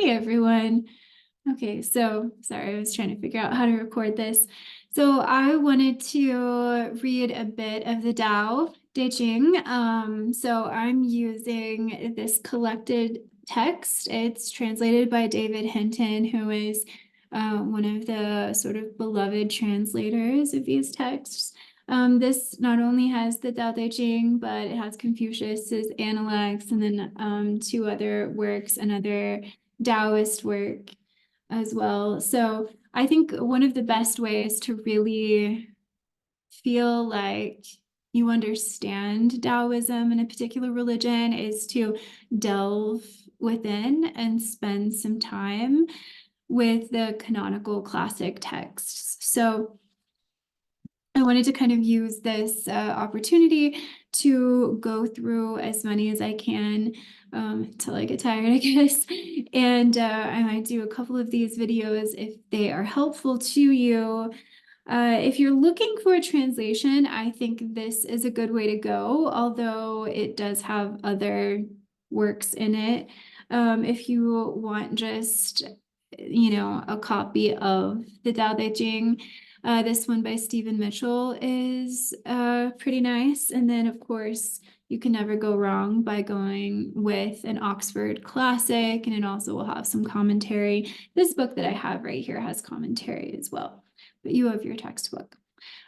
Hey everyone. Okay, so sorry, I was trying to figure out how to record this. So I wanted to read a bit of the Tao Te Ching. So I'm using this collected text. It's translated by David Hinton, who is one of the sort of beloved translators of these texts. This not only has the Tao Te Ching, but it has Confucius's Analects, and then two other works, another Taoist work as well. So I think one of the best ways to really feel like you understand Taoism in a particular religion is to delve within and spend some time with the canonical classic texts. So I wanted to kind of use this opportunity to go through as many as I can until I get tired, I guess. And I might do a couple of these videos if they are helpful to you. If you're looking for a translation, I think this is a good way to go, although it does have other works in it. If you want just, a copy of the Tao Te Ching, this one by Stephen Mitchell is pretty nice. And then, of course, you can never go wrong by going with an Oxford classic, and it also will have some commentary. This book that I have right here has commentary as well, but you have your textbook.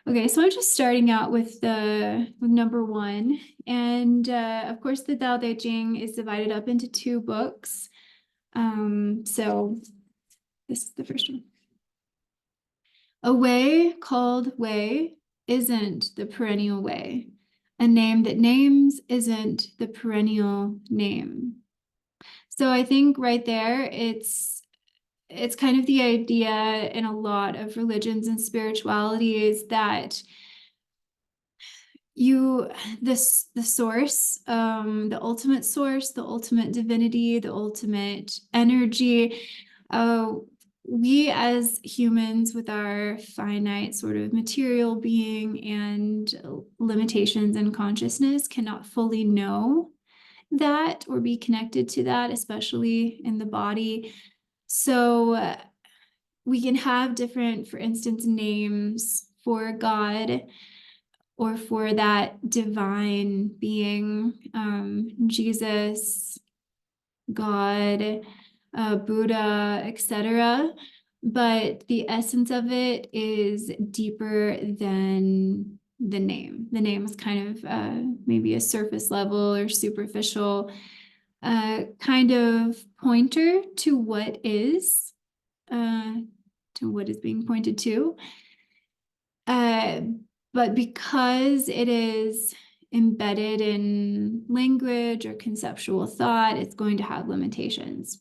Okay, so I'm just starting out with number one. And of course, the Tao Te Ching is divided up into two books. So this is the first one. A way called way isn't the perennial way. A name that names isn't the perennial name. So I think right there, it's kind of the idea in a lot of religions and spirituality is that the source, the ultimate divinity, the ultimate energy, we as humans with our finite sort of material being and limitations in consciousness cannot fully know that or be connected to that, especially in the body. So we can have different, for instance, names for God or for that divine being, Jesus, God, Buddha, etc. But the essence of it is deeper than the name. The name is kind of maybe a surface level or superficial kind of pointer to what is being pointed to. But because it is embedded in language or conceptual thought, it's going to have limitations.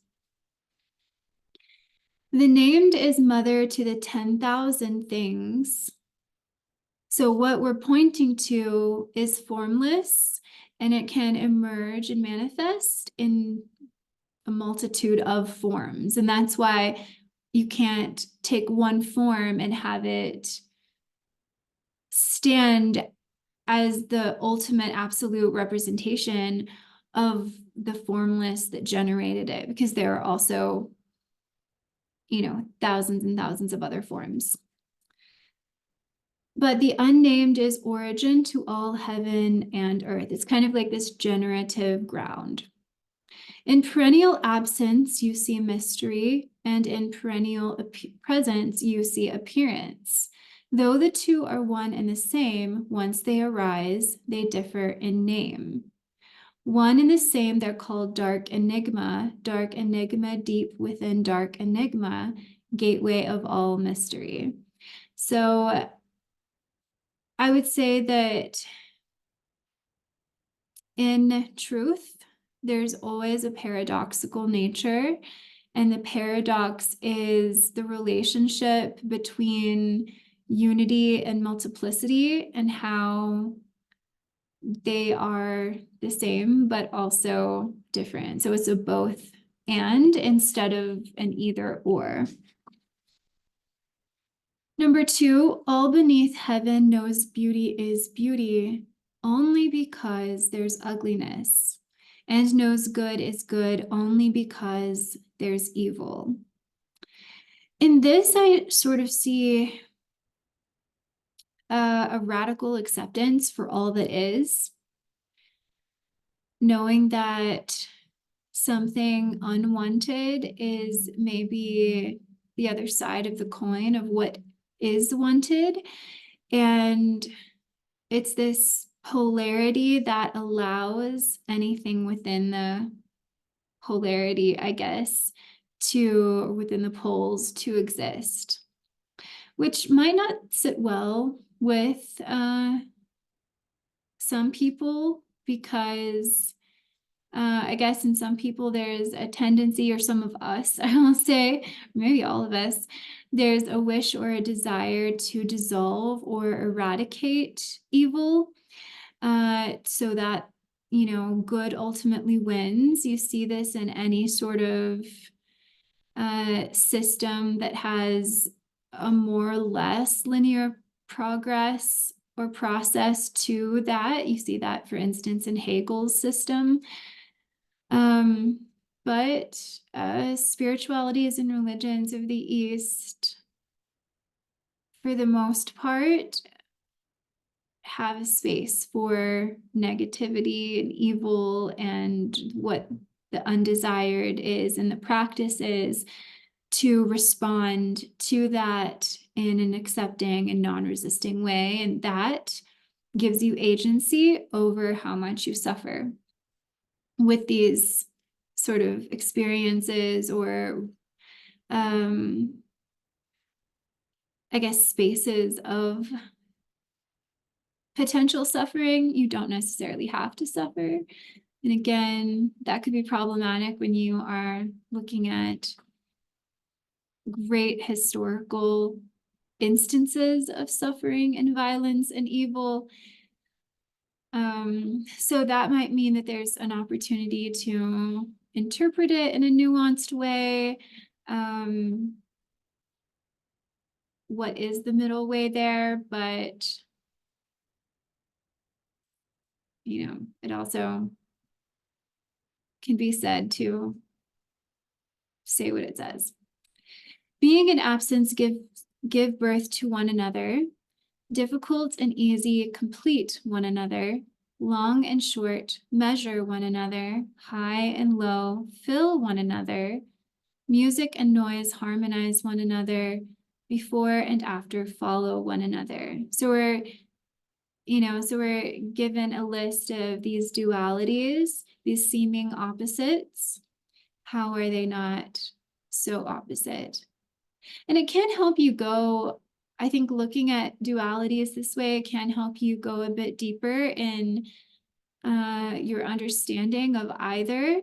The named is mother to the 10,000 things. So what we're pointing to is formless, and it can emerge and manifest in a multitude of forms. And that's why you can't take one form and have it stand as the ultimate absolute representation of the formless that generated it, because there are also, thousands and thousands of other forms. But the unnamed is origin to all heaven and earth. It's kind of like this generative ground. In perennial absence, you see mystery, and in perennial presence, you see appearance. Though the two are one and the same, once they arise, they differ in name. One and the same, they're called dark enigma deep within dark enigma, gateway of all mystery. So I would say that in truth, there's always a paradoxical nature, and the paradox is the relationship between unity and multiplicity and how they are the same, but also different. So it's a both and instead of an either or. Number two, all beneath heaven knows beauty is beauty only because there's ugliness. and knows good is good only because there's evil. In this, I sort of see a radical acceptance for all that is, knowing that something unwanted is maybe the other side of the coin of what is wanted. And it's this polarity that allows anything within the polarity, I guess, within the poles to exist, which might not sit well with some people, because I guess in some people there's a tendency, or some of us, I will say, maybe all of us, there's a wish or a desire to dissolve or eradicate evil, so that, good ultimately wins. You see this in any sort of system that has a more or less linear progress or process to that. You see that, for instance, in Hegel's system. But spiritualities and religions of the East, for the most part, have a space for negativity and evil and what the undesired is, and the practice is to respond to that in an accepting and non-resisting way. And that gives you agency over how much you suffer with these sort of experiences, or I guess spaces of potential suffering. You don't necessarily have to suffer. And again, that could be problematic when you are looking at great historical instances of suffering and violence and evil. So that might mean that there's an opportunity to interpret it in a nuanced way. What is the middle way there? But, it also can be said to say what it says. Being in absence give birth to one another. Difficult and easy complete one another. Long and short measure one another. High and low fill one another. Music and noise harmonize one another. Before and after follow one another. So we're given a list of these dualities, these seeming opposites. How are they not so opposite? And it can help you go, I think, looking at dualities this way can help you go a bit deeper in your understanding of either.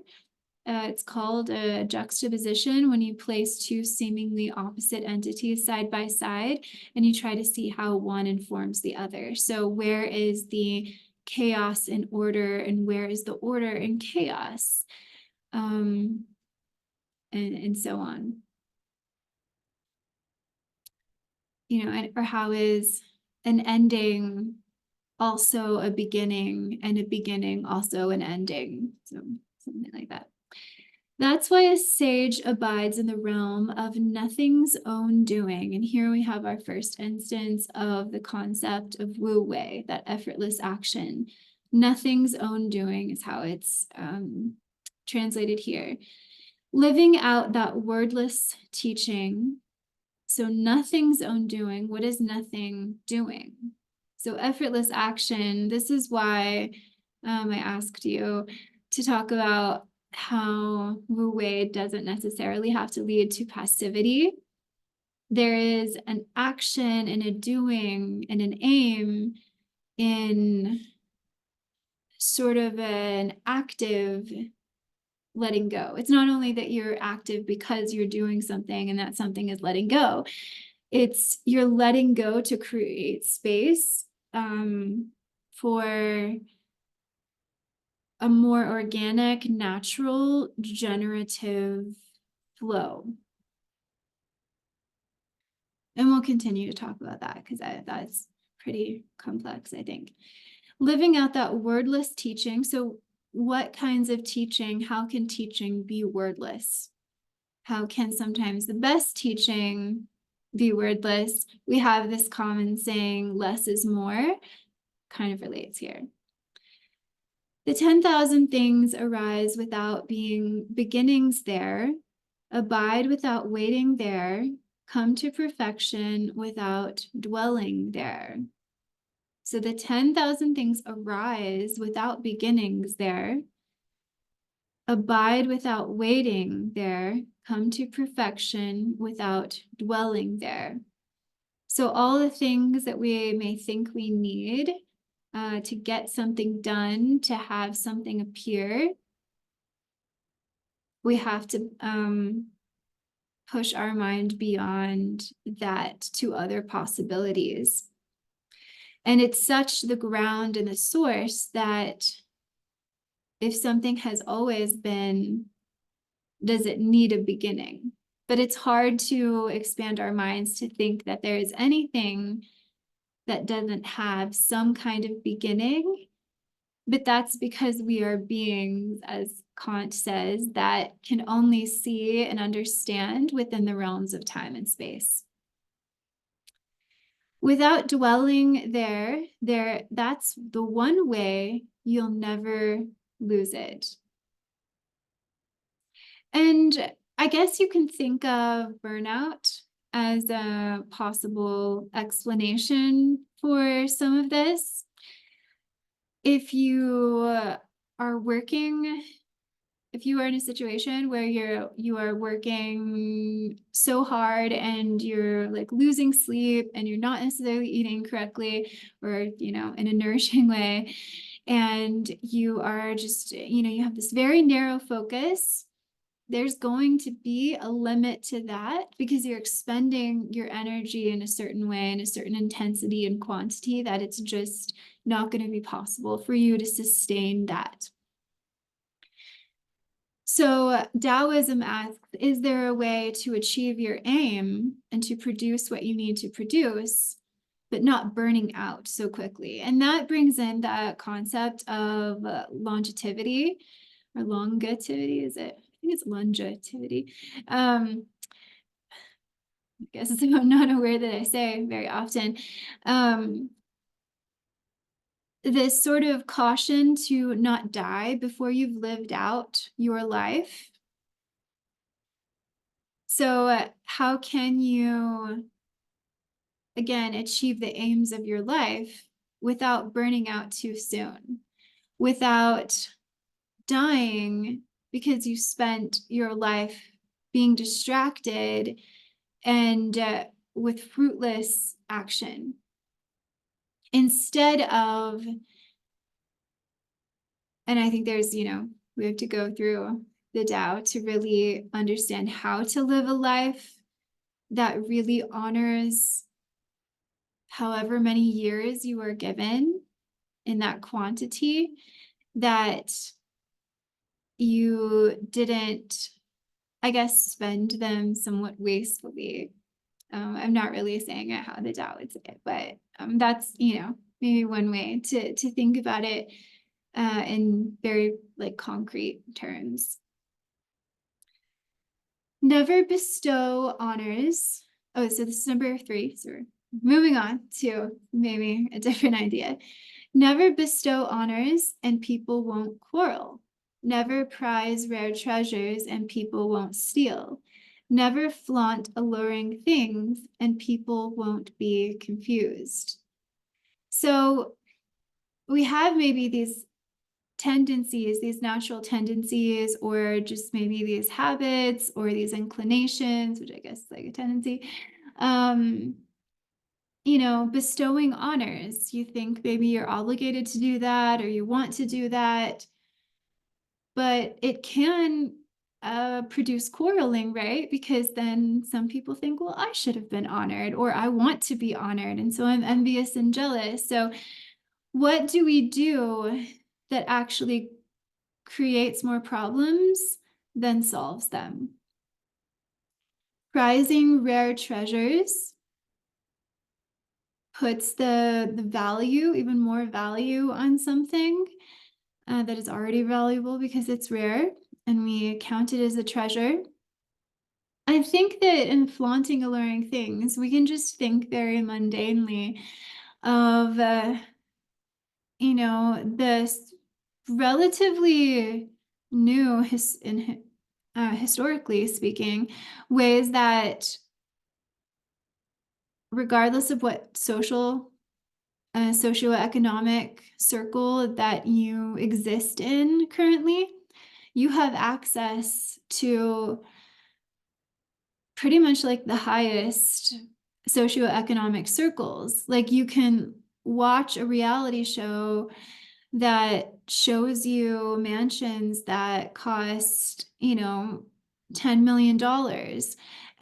It's called a juxtaposition, when you place two seemingly opposite entities side by side and you try to see how one informs the other. So where is the chaos in order, and where is the order in chaos? And so on. Or how is an ending also a beginning, and a beginning also an ending? So something like that. That's why a sage abides in the realm of nothing's own doing. And here we have our first instance of the concept of wu wei, that effortless action. Nothing's own doing is how it's translated here. Living out that wordless teaching. So nothing's own doing. What is nothing doing? So effortless action. This is why I asked you to talk about how wu wei doesn't necessarily have to lead to passivity. There is an action and a doing and an aim in sort of an active letting go. It's not only that you're active because you're doing something and that something is letting go. It's you're letting go to create space for a more organic, natural, generative flow. And we'll continue to talk about that, because that's pretty complex, I think. Living out that wordless teaching. So what kinds of teaching, how can teaching be wordless? How can sometimes the best teaching be wordless? We have this common saying, less is more, kind of relates here. The 10,000 things arise without being beginnings there, abide without waiting there, come to perfection without dwelling there. So the 10,000 things arise without beginnings there, abide without waiting there, come to perfection without dwelling there. So all the things that we may think we need to get something done, to have something appear, we have to push our mind beyond that to other possibilities. And it's such the ground and the source that if something has always been, does it need a beginning? But it's hard to expand our minds to think that there is anything that doesn't have some kind of beginning. But that's because we are beings, as Kant says, that can only see and understand within the realms of time and space. Without dwelling there, that's the one way you'll never lose it. And I guess you can think of burnout as a possible explanation for some of this. If you are working, if you are in a situation where you are working so hard and you're like losing sleep and you're not necessarily eating correctly or, you know, in a nourishing way, and you are just, you know, you have this very narrow focus, there's going to be a limit to that because you're expending your energy in a certain way, in a certain intensity and quantity, that it's just not going to be possible for you to sustain that. So Taoism asks, is there a way to achieve your aim and to produce what you need to produce, but not burning out so quickly? And that brings in the concept of longevity or longativity, is it? I think it's longevity. I guess it's not a word that I say very often. This sort of caution to not die before you've lived out your life. So how can you, again, achieve the aims of your life without burning out too soon, without dying because you spent your life being distracted and with fruitless action, instead of, and I think there's, you know, we have to go through the Tao to really understand how to live a life that really honors however many years you are given in that quantity, that you didn't, I guess, spend them somewhat wastefully. I'm not really saying it how the Tao would say it, but that's, you know, maybe one way to think about it in very like concrete terms. Never bestow honors. Oh, so this is number 3. So we're moving on to maybe a different idea. Never bestow honors and people won't quarrel. Never prize rare treasures and people won't steal. Never flaunt alluring things and people won't be confused. So we have maybe these tendencies, these natural tendencies, or just maybe these habits or these inclinations, which I guess is like a tendency, you know, bestowing honors. You think maybe you're obligated to do that or you want to do that, but it can produce quarreling, right? Because then some people think, well, I should have been honored, or I want to be honored, and so I'm envious and jealous. So what do we do that actually creates more problems than solves them? Prizing rare treasures puts the value, even more value on something. that is already valuable because it's rare and we count it as a treasure. I think that in flaunting alluring things, we can just think very mundanely of, this relatively new, historically speaking, ways that regardless of what socioeconomic circle that you exist in currently, you have access to pretty much like the highest socioeconomic circles. Like you can watch a reality show that shows you mansions that cost, $10 million.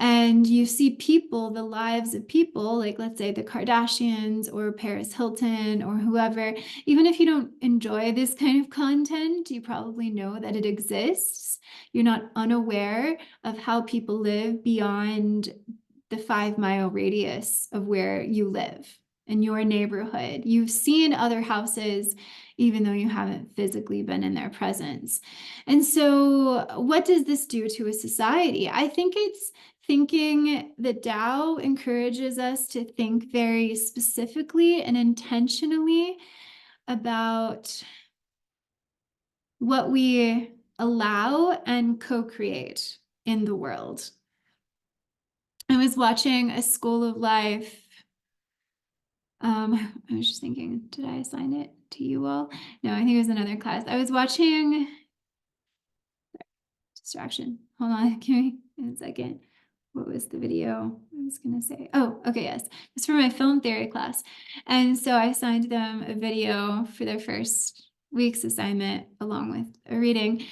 And you see people, the lives of people, like let's say the Kardashians or Paris Hilton or whoever, even if you don't enjoy this kind of content, you probably know that it exists. You're not unaware of how people live beyond the 5-mile radius of where you live in your neighborhood. You've seen other houses, even though you haven't physically been in their presence. And so, what does this do to a society? I think it's thinking that Tao encourages us to think very specifically and intentionally about what we allow and co-create in the world. I was watching a School of Life. I was just thinking, did I assign it to you all? No, I think it was another class. I was watching, distraction. Hold on, give me a second. What was the video I was going to say? Oh, okay, yes. It's for my film theory class. And so I assigned them a video for their first week's assignment along with a reading.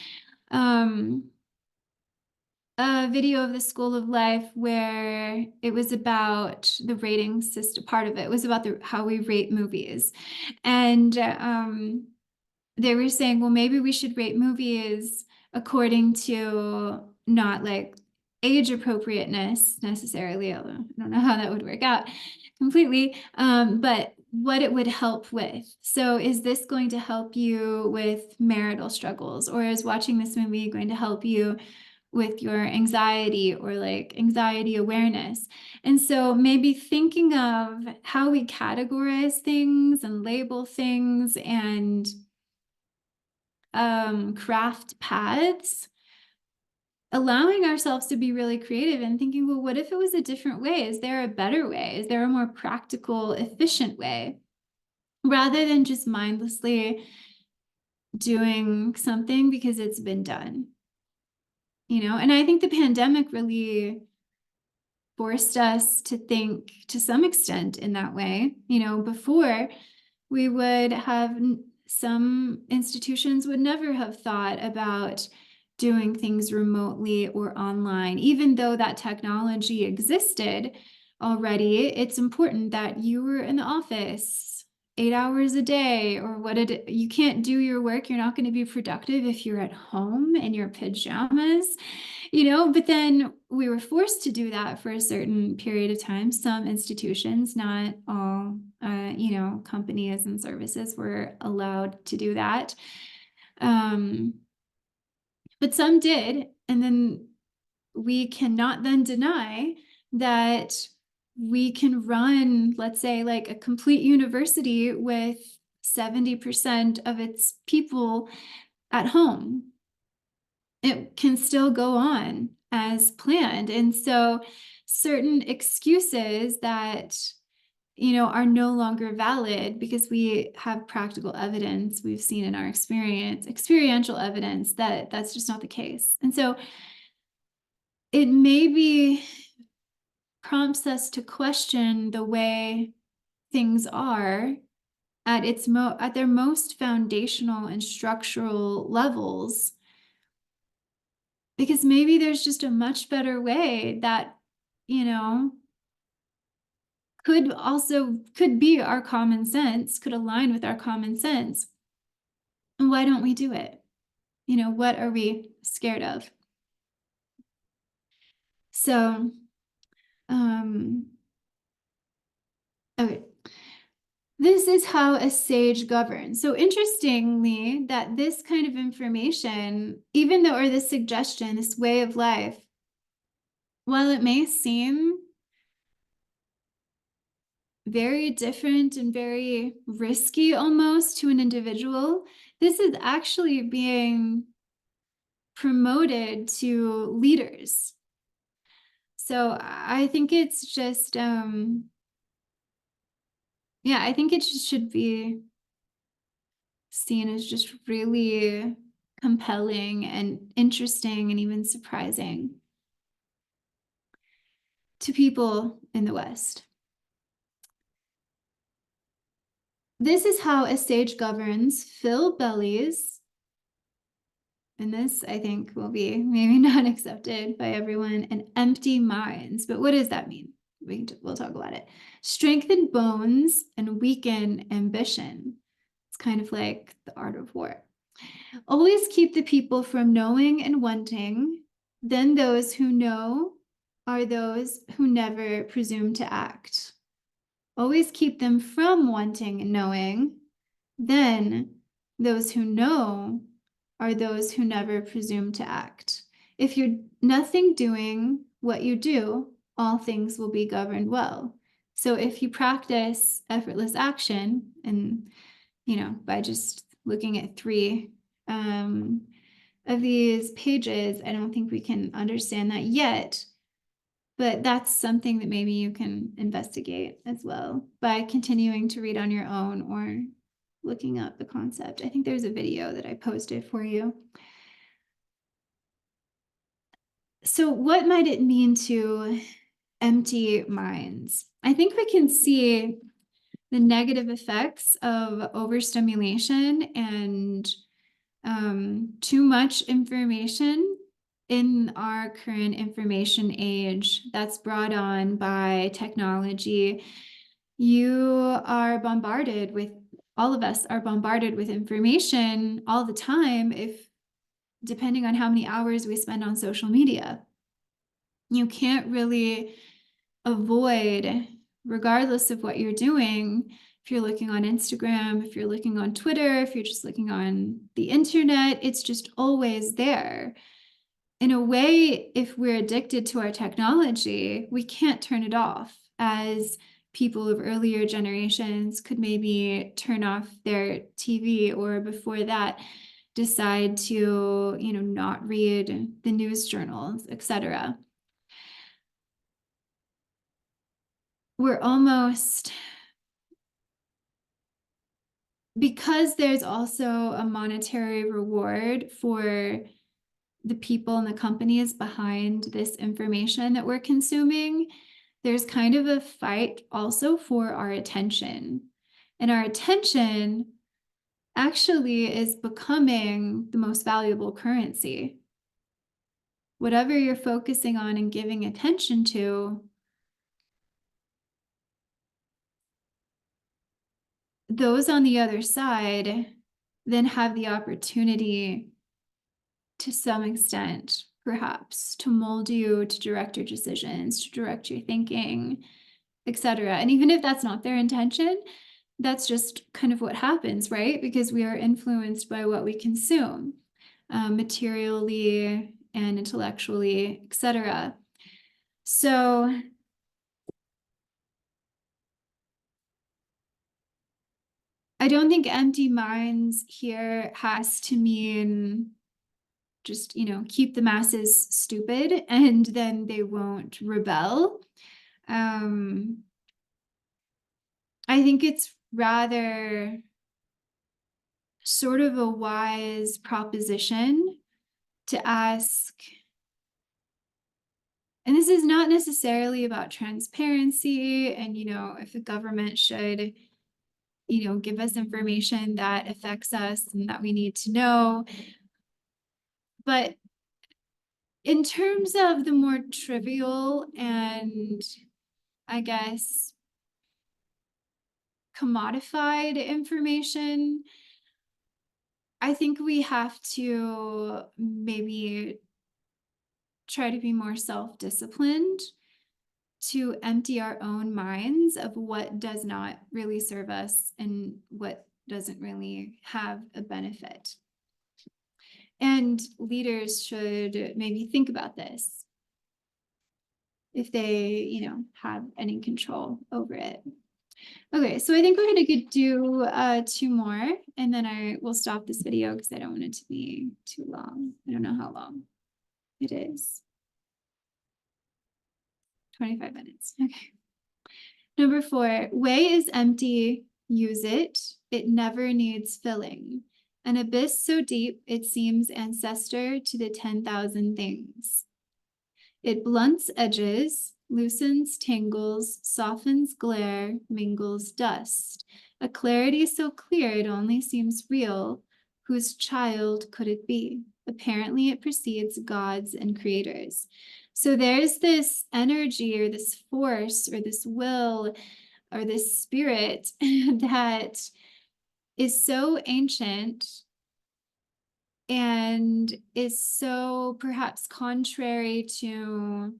A video of the School of Life where it was about the rating system. Part of it was about how we rate movies. And they were saying, well, maybe we should rate movies according to not like age appropriateness necessarily, although I don't know how that would work out completely, but what it would help with. So is this going to help you with marital struggles, or is watching this movie going to help you with your anxiety or like anxiety awareness? And so maybe thinking of how we categorize things and label things and craft paths, allowing ourselves to be really creative and thinking, well, what if it was a different way? Is there a better way? Is there a more practical, efficient way? Rather than just mindlessly doing something because it's been done. And I think the pandemic really forced us to think to some extent in that way. Before we would have, some institutions would never have thought about doing things remotely or online, even though that technology existed already. It's important that you were in the office 8 hours a day, or you can't do your work. You're not going to be productive if you're at home in your pajamas. But then we were forced to do that for a certain period of time. Some institutions, not all, companies and services were allowed to do that. But some did. And then we cannot then deny that we can run, let's say, like a complete university with 70% of its people at home. It can still go on as planned. And so certain excuses that, are no longer valid because we have practical evidence we've seen in our experiential evidence that that's just not the case. And so it maybe prompts us to question the way things are at their most foundational and structural levels, because maybe there's just a much better way that could be our common sense, could align with our common sense. And why don't we do it? What are we scared of? So okay, This is how a sage governs. So interestingly, that this kind of information, even though, or this suggestion, this way of life, while it may seem very different and very risky almost to an individual, this is actually being promoted to leaders. So I think it's just, yeah, I think it should be seen as just really compelling and interesting and even surprising to people in the West. This is how a sage governs: fill bellies. And this, I think, will be maybe not accepted by everyone, and empty minds. But what does that mean? We'll talk about it. Strengthen bones and weaken ambition. It's kind of like the art of war. Always keep the people from knowing and wanting. Then those who know are those who never presume to act. Always keep them from wanting and knowing. Then those who know are those who never presume to act. If you're nothing doing what you do, all things will be governed well. So if you practice effortless action, and by just looking at 3 of these pages, I don't think we can understand that yet, but that's something that maybe you can investigate as well by continuing to read on your own or looking up the concept. I think there's a video that I posted for you. So what might it mean to empty minds? I think we can see the negative effects of overstimulation and too much information in our current information age that's brought on by technology. You are bombarded with, all of us are bombarded with information all the time, depending on how many hours we spend on social media. You can't really avoid, regardless of what you're doing, if you're looking on Instagram, if you're looking on Twitter, if you're just looking on the internet, it's just always there. In a way, if we're addicted to our technology, we can't turn it off, as people of earlier generations could maybe turn off their TV, or before that decide to, not read the news journals, etc. We're almost, because there's also a monetary reward for the people and the companies behind this information that we're consuming, there's kind of a fight also for our attention. And our attention actually is becoming the most valuable currency. Whatever you're focusing on and giving attention to, those on the other side then have the opportunity, to some extent, perhaps, to mold you, to direct your decisions, to direct your thinking, etc. And even if that's not their intention, that's just kind of what happens, right? Because we are influenced by what we consume, materially and intellectually, etc. So I don't think empty minds here has to mean just, keep the masses stupid and then they won't rebel. I think it's rather sort of a wise proposition to ask, and this is not necessarily about transparency and, if the government should, give us information that affects us and that we need to know. But in terms of the more trivial and, I guess, commodified information, I think we have to maybe try to be more self-disciplined to empty our own minds of what does not really serve us and what doesn't really have a benefit. And leaders should maybe think about this if they, have any control over it. Okay, so I think we're gonna do 2 more, and then I will stop this video because I don't want it to be too long. I don't know how long it is. 25 minutes. Okay. Number 4, way is empty, use it. It never needs filling. An abyss so deep it seems ancestor to the 10,000 things. It blunts edges, loosens tangles, softens glare, mingles dust. A clarity so clear it only seems real. Whose child could it be? Apparently it precedes gods and creators. So there's this energy or this force or this will or this spirit that is so ancient and is so perhaps contrary to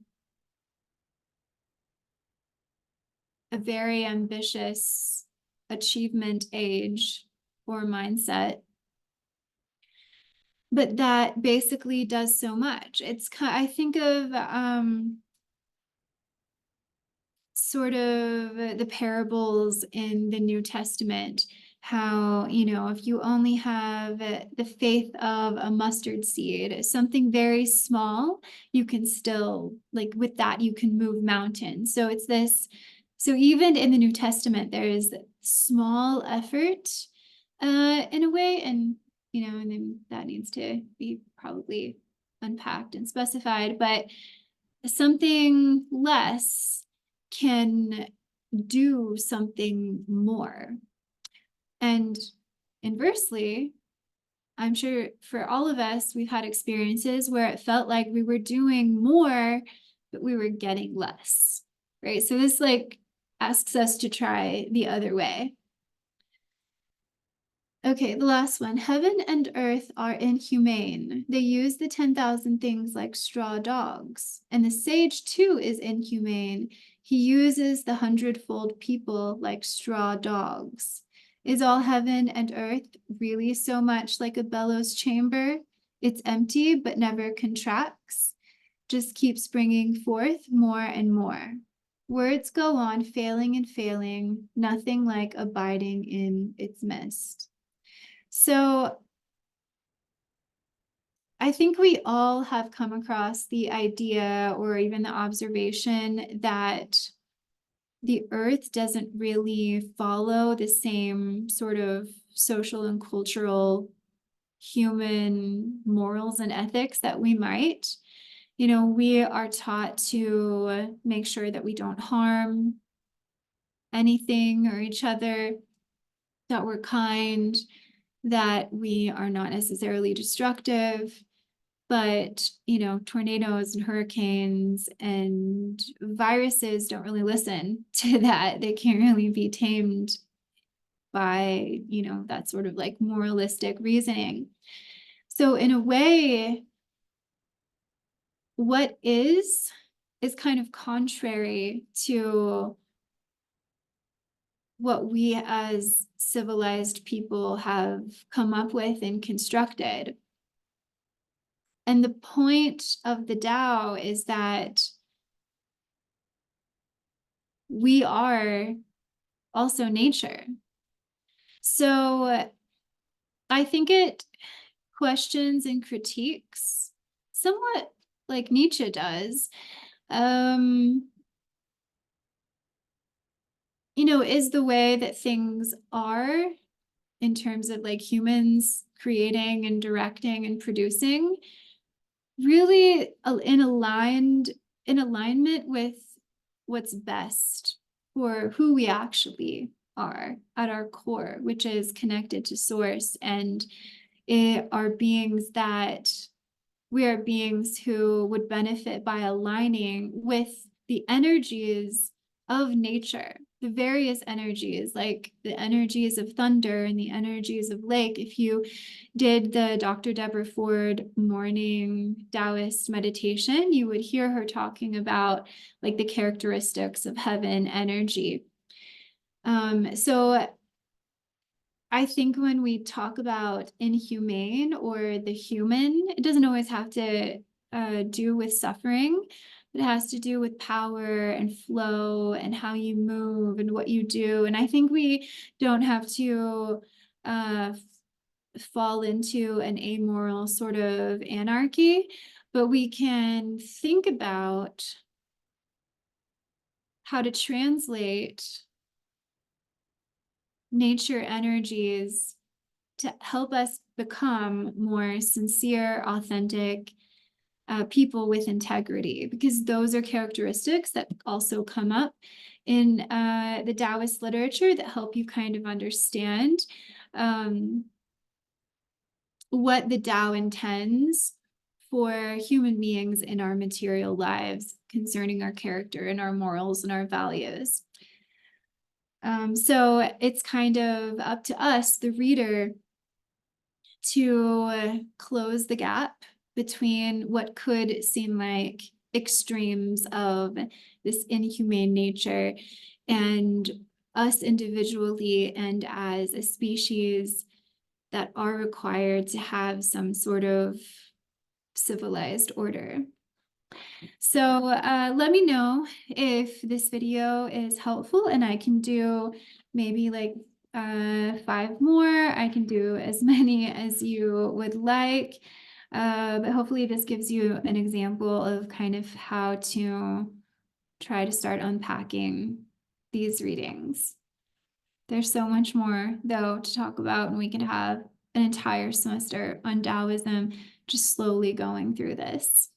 a very ambitious achievement age or mindset, but that basically does so much. I think of sort of the parables in the New Testament, how, if you only have the faith of a mustard seed, something very small, you can still, like with that, you can move mountains. So it's this, so even in the New Testament, there is small effort in a way, and, and then that needs to be probably unpacked and specified, but something less can do something more. And inversely, I'm sure for all of us, we've had experiences where it felt like we were doing more, but we were getting less, right? So this asks us to try the other way. Okay, the last one. Heaven and earth are inhumane. They use the 10,000 things like straw dogs. And the sage too is inhumane. He uses the 100-fold people like straw dogs. Is all heaven and earth really so much like a bellows chamber? It's empty but never contracts, just keeps bringing forth more and more. Words go on failing and failing, nothing like abiding in its midst. So I think we all have come across the idea or even the observation that the earth doesn't really follow the same sort of social and cultural human morals and ethics that we might. We are taught to make sure that we don't harm anything or each other, that we're kind, that we are not necessarily destructive, but tornadoes and hurricanes and viruses don't really listen to that. They can't really be tamed by that sort of moralistic reasoning. So in a way, what is kind of contrary to what we as civilized people have come up with and constructed. And the point of the Tao is that we are also nature. So I think it questions and critiques somewhat like Nietzsche does. Is the way that things are in terms of humans creating and directing and producing really in alignment with what's best for who we actually are at our core, which is connected to source, and we are beings who would benefit by aligning with the energies of nature. the various energies, like the energies of thunder and the energies of lake. If you did the Dr. Deborah Ford morning Taoist meditation, you would hear her talking about like the characteristics of heaven energy. So I think when we talk about inhumane or the human, it doesn't always have to do with suffering. It has to do with power and flow and how you move and what you do. And I think we don't have to fall into an amoral sort of anarchy, but we can think about how to translate nature energies to help us become more sincere, authentic people with integrity, because those are characteristics that also come up in the Taoist literature that help you kind of understand what the Tao intends for human beings in our material lives concerning our character and our morals and our values. So it's kind of up to us, the reader, to close the gap between what could seem like extremes of this inhumane nature and us individually and as a species that are required to have some sort of civilized order. So let me know if this video is helpful, and I can do maybe like 5 more. I can do as many as you would like. But hopefully this gives you an example of kind of how to try to start unpacking these readings. There's so much more, though, to talk about, and we could have an entire semester on Taoism just slowly going through this.